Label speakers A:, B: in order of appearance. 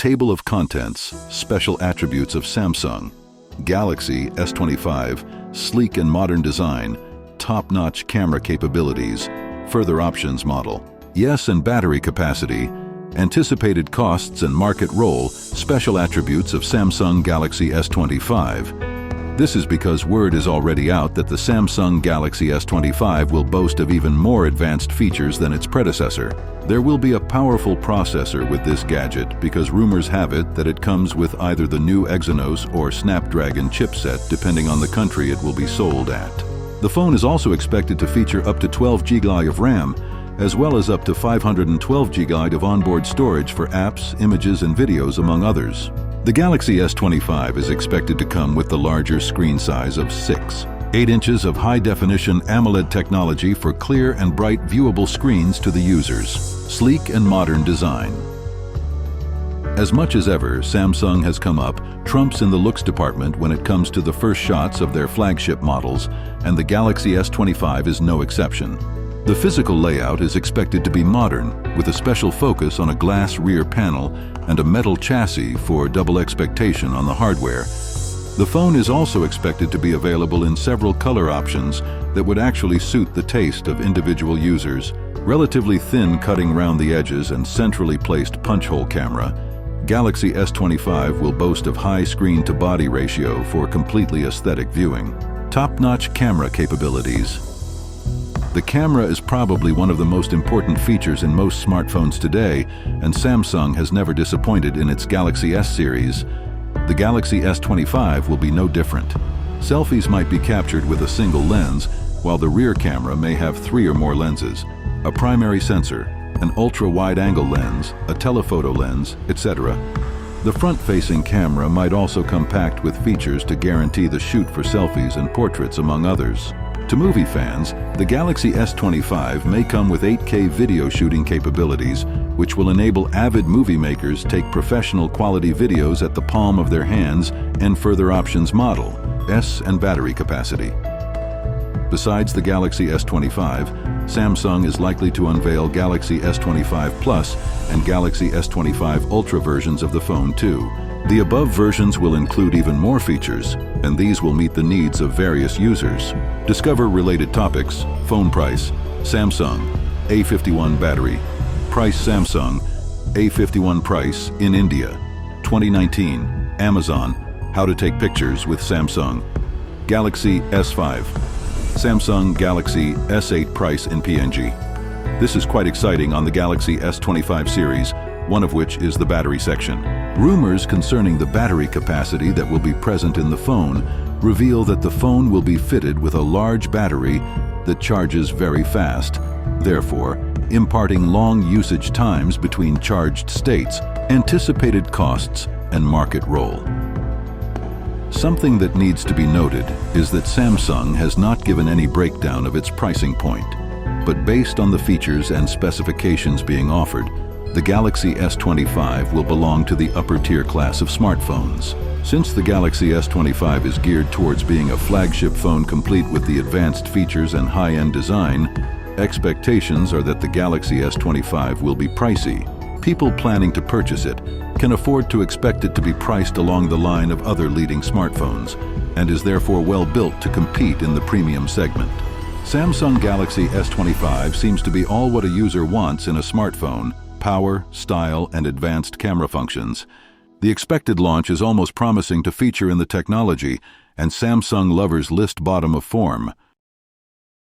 A: Table of contents, special attributes of Samsung. Galaxy S25, sleek and modern design, top-notch camera capabilities, further options model. Yes, and battery capacity. Anticipated costs and market role, special attributes of Samsung Galaxy S25. This is because word is already out that the Samsung Galaxy S25 will boast of even more advanced features than its predecessor. There will be a powerful processor with this gadget because rumors have it that it comes with either the new Exynos or Snapdragon chipset depending on the country it will be sold at. The phone is also expected to feature up to 12 GB of RAM, as well as up to 512 GB of onboard storage for apps, images, and videos, among others. The Galaxy S25 is expected to come with the larger screen size of 6.8 inches of high-definition AMOLED technology for clear and bright viewable screens to the users. Sleek and modern design. As much as ever, Samsung has come up trumps in the looks department when it comes to the first shots of their flagship models, and the Galaxy S25 is no exception. The physical layout is expected to be modern, with a special focus on a glass rear panel and a metal chassis for double expectation on the hardware. The phone is also expected to be available in several color options that would actually suit the taste of individual users. Relatively thin cutting round the edges and centrally placed punch hole camera, Galaxy S25 will boast of high screen-to-body ratio for completely aesthetic viewing. Top-notch camera capabilities. The camera is probably one of the most important features in most smartphones today, and Samsung has never disappointed in its Galaxy S series. The Galaxy S25 will be no different. Selfies might be captured with a single lens, while the rear camera may have 3 or more lenses, a primary sensor, an ultra-wide-angle lens, a telephoto lens, etc. The front-facing camera might also come packed with features to guarantee the shoot for selfies and portraits, among others. To movie fans, the Galaxy S25 may come with 8K video shooting capabilities, which will enable avid movie makers take professional quality videos at the palm of their hands, and further options model, S and battery capacity. Besides the Galaxy S25, Samsung is likely to unveil Galaxy S25 Plus and Galaxy S25 Ultra versions of the phone too. The above versions will include even more features, and these will meet the needs of various users. Discover related topics. Phone price: Samsung A51 battery. Price: Samsung A51 price in India. 2019. Amazon: how to take pictures with Samsung. Galaxy S5. Samsung Galaxy S8 price in PNG. This is quite exciting on the Galaxy S25 series, one of which is the battery section. Rumors concerning the battery capacity that will be present in the phone reveal that the phone will be fitted with a large battery that charges very fast, therefore imparting long usage times between charged states. Anticipated costs and market role. Something that needs to be noted is that Samsung has not given any breakdown of its pricing point, but based on the features and specifications being offered, the Galaxy S25 will belong to the upper-tier class of smartphones. Since the Galaxy S25 is geared towards being a flagship phone complete with the advanced features and high-end design, expectations are that the Galaxy S25 will be pricey. People planning to purchase it can afford to expect it to be priced along the line of other leading smartphones, and is therefore well built to compete in the premium segment. Samsung Galaxy S25 seems to be all what a user wants in a smartphone: power, style, and advanced camera functions. The expected launch is almost promising to feature in the technology and Samsung lovers list bottom of form.